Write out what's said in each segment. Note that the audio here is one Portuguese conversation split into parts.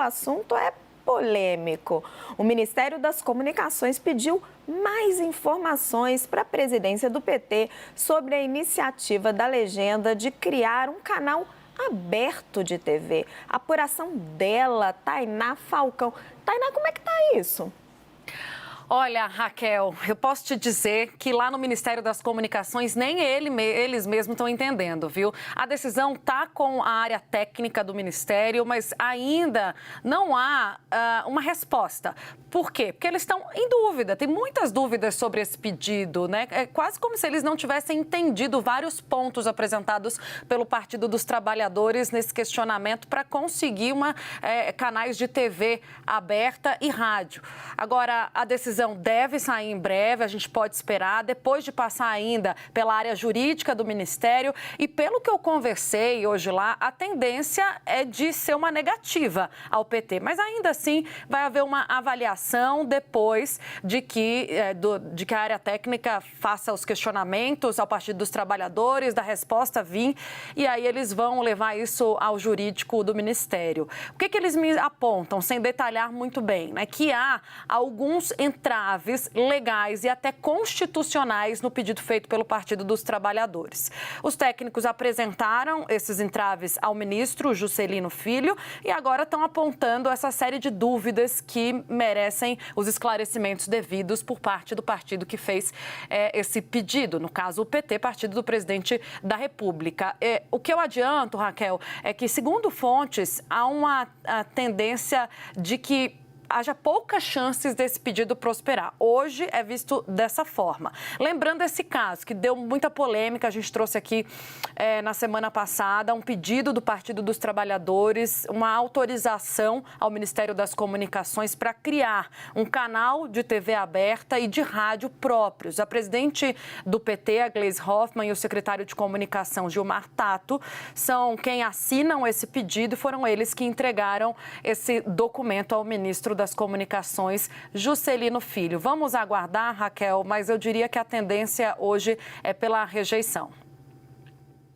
assunto é polêmico. O Ministério das Comunicações pediu mais informações para a presidência do PT sobre a iniciativa da legenda de criar um canal aberto de TV. A apuração dela, Tainá Falcão. Tainá, como é que tá isso? Olha, Raquel, eu posso te dizer que lá no Ministério das Comunicações nem eles mesmos estão entendendo, viu? A decisão está com a área técnica do Ministério, mas ainda não há uma resposta. Por quê? Porque eles estão em dúvida, tem muitas dúvidas sobre esse pedido, né? É quase como se eles não tivessem entendido vários pontos apresentados pelo Partido dos Trabalhadores nesse questionamento para conseguir canais de TV aberta e rádio. Agora, a decisão deve sair em breve, a gente pode esperar, depois de passar ainda pela área jurídica do Ministério. E pelo que eu conversei hoje lá, a tendência é de ser uma negativa ao PT. Mas ainda assim vai haver uma avaliação depois de que a área técnica faça os questionamentos ao Partido dos Trabalhadores, da resposta vir, e aí eles vão levar isso ao jurídico do Ministério. O que eles me apontam, sem detalhar muito bem, né? Que há alguns entraves legais e até constitucionais no pedido feito pelo Partido dos Trabalhadores. Os técnicos apresentaram esses entraves ao ministro Juscelino Filho e agora estão apontando essa série de dúvidas que merecem os esclarecimentos devidos por parte do partido que fez esse pedido, no caso o PT, Partido do Presidente da República. O que eu adianto, Raquel, é que, segundo fontes, há uma tendência de que haja poucas chances desse pedido prosperar. Hoje é visto dessa forma. Lembrando esse caso, que deu muita polêmica, a gente trouxe aqui na semana passada um pedido do Partido dos Trabalhadores, uma autorização ao Ministério das Comunicações para criar um canal de TV aberta e de rádio próprios. A presidente do PT, a Gleisi Hoffmann, e o secretário de Comunicação, Gilmar Tato, são quem assinam esse pedido e foram eles que entregaram esse documento ao ministro das Comunicações, Juscelino Filho. Vamos aguardar, Raquel, mas eu diria que a tendência hoje é pela rejeição.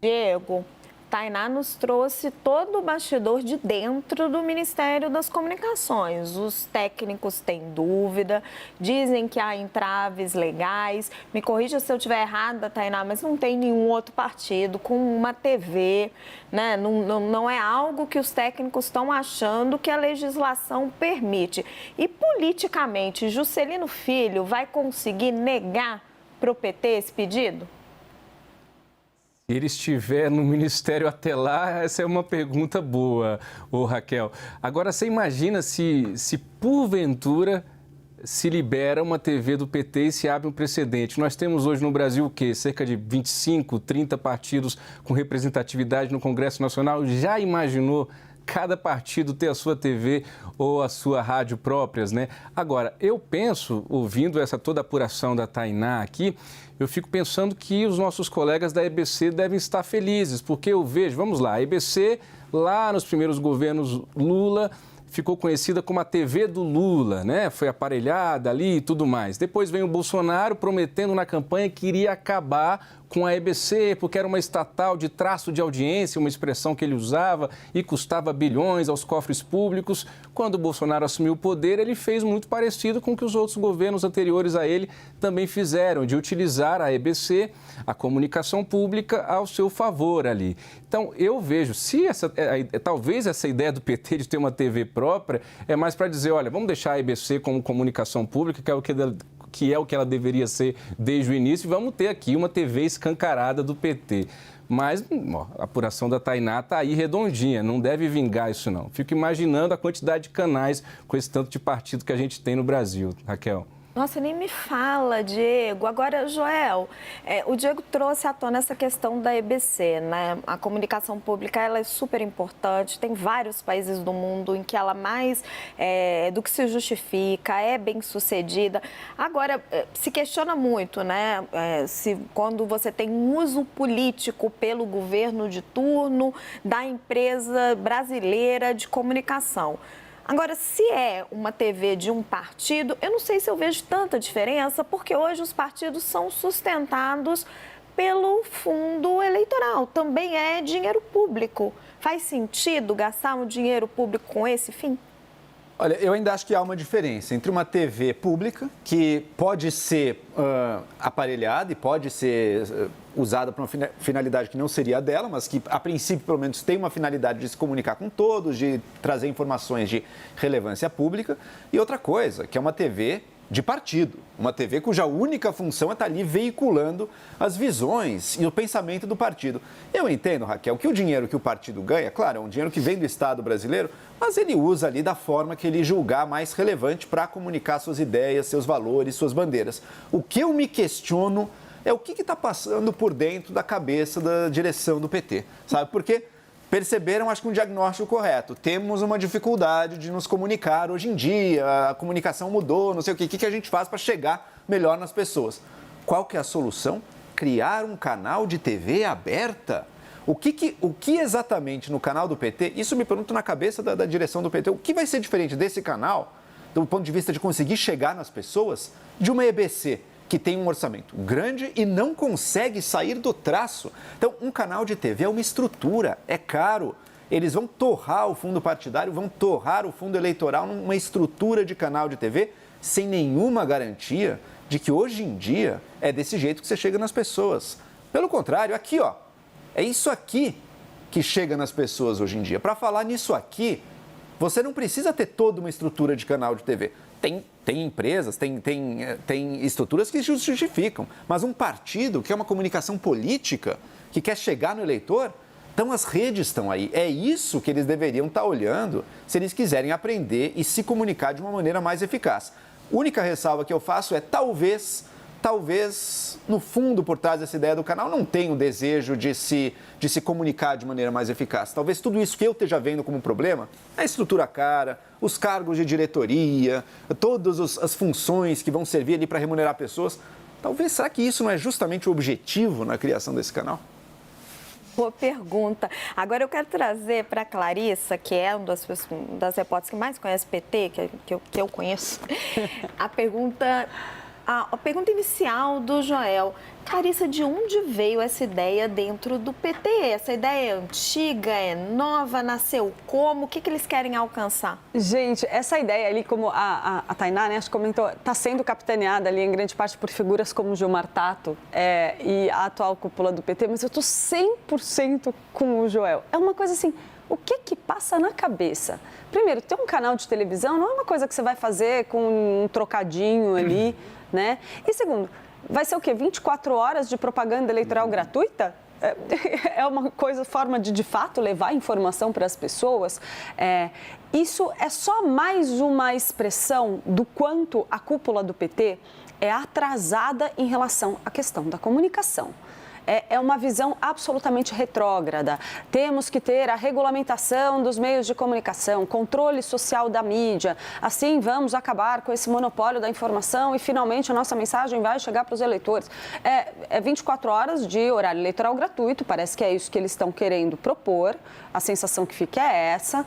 Diego, Tainá nos trouxe todo o bastidor de dentro do Ministério das Comunicações. Os técnicos têm dúvida, dizem que há entraves legais. Me corrija se eu estiver errada, Tainá, mas não tem nenhum outro partido com uma TV, né? Não é algo que os técnicos estão achando que a legislação permite. E politicamente, Juscelino Filho vai conseguir negar para o PT esse pedido? Se ele estiver no Ministério até lá, essa é uma pergunta boa, Raquel. Agora, você imagina se porventura se libera uma TV do PT e se abre um precedente. Nós temos hoje no Brasil o quê? Cerca de 25, 30 partidos com representatividade no Congresso Nacional. Já imaginou cada partido ter a sua TV ou a sua rádio próprias, né? Agora, eu penso, ouvindo essa toda a apuração da Tainá aqui, eu fico pensando que os nossos colegas da EBC devem estar felizes, porque eu vejo, vamos lá, a EBC, lá nos primeiros governos Lula, ficou conhecida como a TV do Lula, né? Foi aparelhada ali e tudo mais. Depois vem o Bolsonaro prometendo na campanha que iria acabar com a EBC, porque era uma estatal de traço de audiência, uma expressão que ele usava, e custava bilhões aos cofres públicos. Quando o Bolsonaro assumiu o poder, ele fez muito parecido com o que os outros governos anteriores a ele também fizeram, de utilizar a EBC, a comunicação pública, ao seu favor ali. Então, eu vejo, talvez essa ideia do PT de ter uma TV própria é mais para dizer, olha, vamos deixar a EBC como comunicação pública, que é o que ela deveria ser desde o início, e vamos ter aqui uma TV escancarada do PT. Mas a apuração da Tainá está aí redondinha, não deve vingar isso não. Fico imaginando a quantidade de canais com esse tanto de partido que a gente tem no Brasil, Raquel. Nossa, nem me fala, Diego. Agora, Joel, o Diego trouxe à tona essa questão da EBC, né? A comunicação pública, ela é super importante. Tem vários países do mundo em que ela mais do que se justifica, é bem sucedida. Agora, se questiona muito, né? Se quando você tem um uso político pelo governo de turno da empresa brasileira de comunicação. Agora, se é uma TV de um partido, eu não sei se eu vejo tanta diferença, porque hoje os partidos são sustentados pelo fundo eleitoral. Também é dinheiro público. Faz sentido gastar um dinheiro público com esse fim? Olha, eu ainda acho que há uma diferença entre uma TV pública, que pode ser aparelhada e pode ser usada para uma finalidade que não seria a dela, mas que, a princípio, pelo menos, tem uma finalidade de se comunicar com todos, de trazer informações de relevância pública, e outra coisa, que é uma TV de partido, uma TV cuja única função é estar ali veiculando as visões e o pensamento do partido. Eu entendo, Raquel, que o dinheiro que o partido ganha, claro, é um dinheiro que vem do Estado brasileiro, mas ele usa ali da forma que ele julgar mais relevante para comunicar suas ideias, seus valores, suas bandeiras. O que eu me questiono é o que está passando por dentro da cabeça da direção do PT, sabe? Porque perceberam, acho que um diagnóstico correto. Temos uma dificuldade de nos comunicar hoje em dia, a comunicação mudou, não sei o que a gente faz para chegar melhor nas pessoas. Qual que é a solução? Criar um canal de TV aberta? O que exatamente no canal do PT, isso me pergunto na cabeça da direção do PT, o que vai ser diferente desse canal, do ponto de vista de conseguir chegar nas pessoas, de uma EBC, que tem um orçamento grande e não consegue sair do traço. Então, um canal de TV é uma estrutura, é caro. Eles vão torrar o fundo partidário, vão torrar o fundo eleitoral numa estrutura de canal de TV sem nenhuma garantia de que hoje em dia é desse jeito que você chega nas pessoas. Pelo contrário, aqui, ó, é isso aqui que chega nas pessoas hoje em dia. Para falar nisso aqui, você não precisa ter toda uma estrutura de canal de TV. Tem empresas, tem estruturas que justificam, mas um partido que é uma comunicação política, que quer chegar no eleitor, então as redes estão aí. É isso que eles deveriam estar olhando se eles quiserem aprender e se comunicar de uma maneira mais eficaz. A única ressalva que eu faço é talvez, no fundo, por trás dessa ideia do canal, não tenha o desejo de se comunicar de maneira mais eficaz. Talvez tudo isso que eu esteja vendo como problema, a estrutura cara, os cargos de diretoria, todas as funções que vão servir ali para remunerar pessoas. Talvez, será que isso não é justamente o objetivo na criação desse canal? Boa pergunta. Agora eu quero trazer para a Clarissa, que é uma das repórteres que mais conhece PT, que eu conheço, a pergunta inicial do Joel. Clarissa, de onde veio essa ideia dentro do PT? Essa ideia é antiga, é nova, nasceu como? O que eles querem alcançar? Gente, essa ideia ali, como a Tainá, né, acho que comentou, está sendo capitaneada ali em grande parte por figuras como Gilmar Tato e a atual cúpula do PT, mas eu estou 100% com o Joel. É uma coisa assim, o que passa na cabeça? Primeiro, ter um canal de televisão não é uma coisa que você vai fazer com um trocadinho ali, né? E segundo, vai ser o quê? 24 horas de propaganda eleitoral gratuita? É uma forma de fato, levar informação para as pessoas. Isso é só mais uma expressão do quanto a cúpula do PT é atrasada em relação à questão da comunicação. É uma visão absolutamente retrógrada. Temos que ter a regulamentação dos meios de comunicação, controle social da mídia. Assim, vamos acabar com esse monopólio da informação e, finalmente, a nossa mensagem vai chegar para os eleitores. É 24 horas de horário eleitoral gratuito, parece que é isso que eles estão querendo propor. A sensação que fica é essa.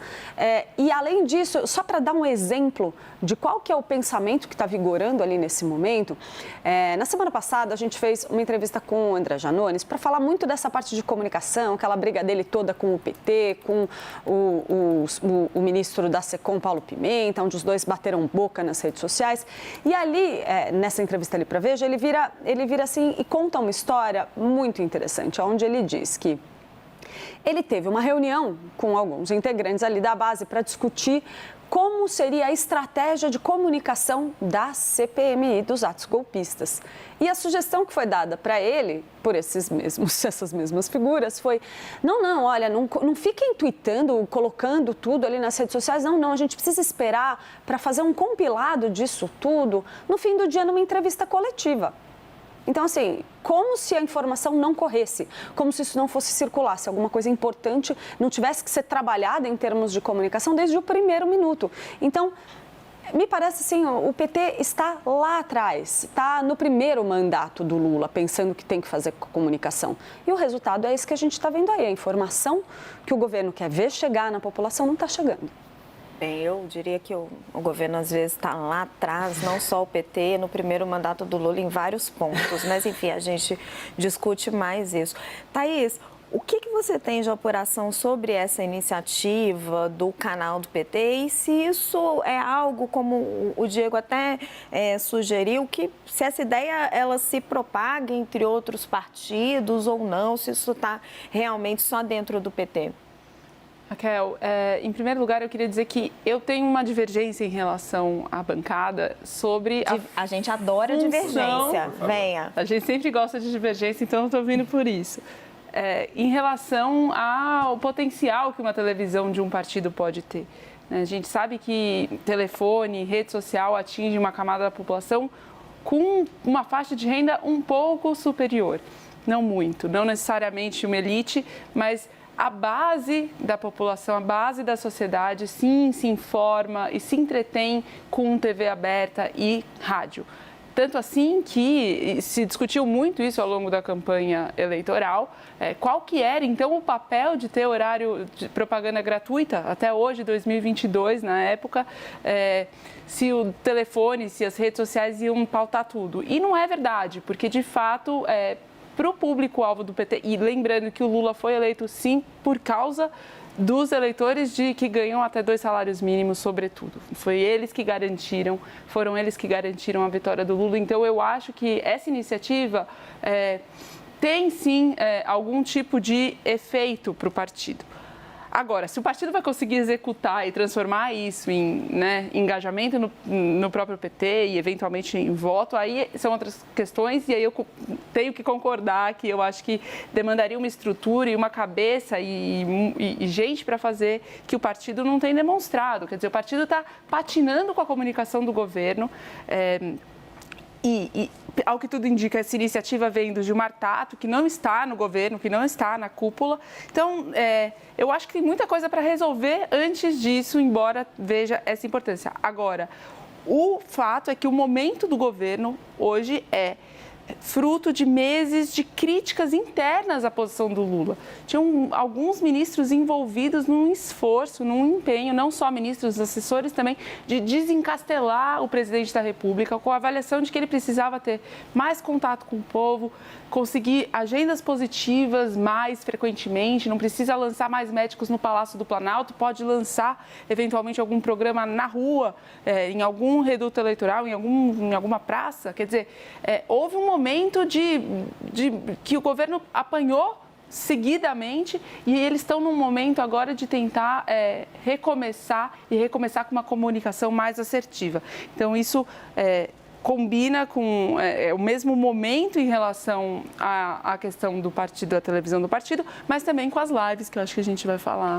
E, além disso, só para dar um exemplo de qual que é o pensamento que está vigorando ali nesse momento, na semana passada a gente fez uma entrevista com o André Janones para falar muito dessa parte de comunicação, aquela briga dele toda com o PT, com o ministro da SECOM, Paulo Pimenta, onde os dois bateram boca nas redes sociais. E ali, nessa entrevista ali para Veja, ele vira assim e conta uma história muito interessante, onde ele diz que ele teve uma reunião com alguns integrantes ali da base para discutir como seria a estratégia de comunicação da CPMI dos atos golpistas. E a sugestão que foi dada para ele, por essas mesmas figuras, foi: olha, não fiquem tweetando, colocando tudo ali nas redes sociais, não, a gente precisa esperar para fazer um compilado disso tudo no fim do dia numa entrevista coletiva. Então, assim, como se a informação não corresse, como se isso não fosse circular, se alguma coisa importante não tivesse que ser trabalhada em termos de comunicação desde o primeiro minuto. Então, me parece assim, o PT está lá atrás, está no primeiro mandato do Lula, pensando que tem que fazer comunicação. E o resultado é esse que a gente está vendo aí, a informação que o governo quer ver chegar na população não está chegando. Bem, eu diria que o governo às vezes está lá atrás, não só o PT, no primeiro mandato do Lula em vários pontos, mas enfim, a gente discute mais isso. Thaís, o que você tem de apuração sobre essa iniciativa do canal do PT e se isso é algo, como o Diego até sugeriu, que se essa ideia ela se propaga entre outros partidos ou não, se isso está realmente só dentro do PT? Raquel, em primeiro lugar, eu queria dizer que eu tenho uma divergência em relação à bancada sobre a gente adora função... divergência, venha. A gente sempre gosta de divergência, então eu estou vindo por isso. Em relação ao potencial que uma televisão de um partido pode ter. A gente sabe que telefone, rede social atinge uma camada da população com uma faixa de renda um pouco superior. Não muito, não necessariamente uma elite, mas a base da população, a base da sociedade, sim, se informa e se entretém com TV aberta e rádio. Tanto assim que se discutiu muito isso ao longo da campanha eleitoral, qual que era, então, o papel de ter horário de propaganda gratuita, até hoje, 2022, na época, se o telefone, se as redes sociais iam pautar tudo. E não é verdade, porque, de fato, para o público-alvo do PT, e lembrando que o Lula foi eleito, sim, por causa dos eleitores que ganham até 2 salários mínimos, sobretudo. Foram eles que garantiram a vitória do Lula. Então, eu acho que essa iniciativa tem, sim, algum tipo de efeito para o partido. Agora, se o partido vai conseguir executar e transformar isso em engajamento no próprio PT e, eventualmente, em voto, aí são outras questões. E aí eu tenho que concordar que eu acho que demandaria uma estrutura e uma cabeça e gente para fazer que o partido não tem demonstrado. Quer dizer, o partido está patinando com a comunicação do governo. E, ao que tudo indica, essa iniciativa vem do Gilmar Tato, que não está no governo, que não está na cúpula. Então, eu acho que tem muita coisa para resolver antes disso, embora veja essa importância. Agora, o fato é que o momento do governo hoje é fruto de meses de críticas internas à posição do Lula. Tinham alguns ministros envolvidos num esforço, num empenho, não só ministros, assessores também, de desencastelar o presidente da República com a avaliação de que ele precisava ter mais contato com o povo, conseguir agendas positivas mais frequentemente, não precisa lançar mais médicos no Palácio do Planalto, pode lançar eventualmente algum programa na rua, em algum reduto eleitoral, em alguma praça. Quer dizer, houve um momento que o governo apanhou seguidamente e eles estão num momento agora de tentar recomeçar com uma comunicação mais assertiva. Então, isso combina com o mesmo momento em relação à questão do partido, da televisão do partido, mas também com as lives, que eu acho que a gente vai falar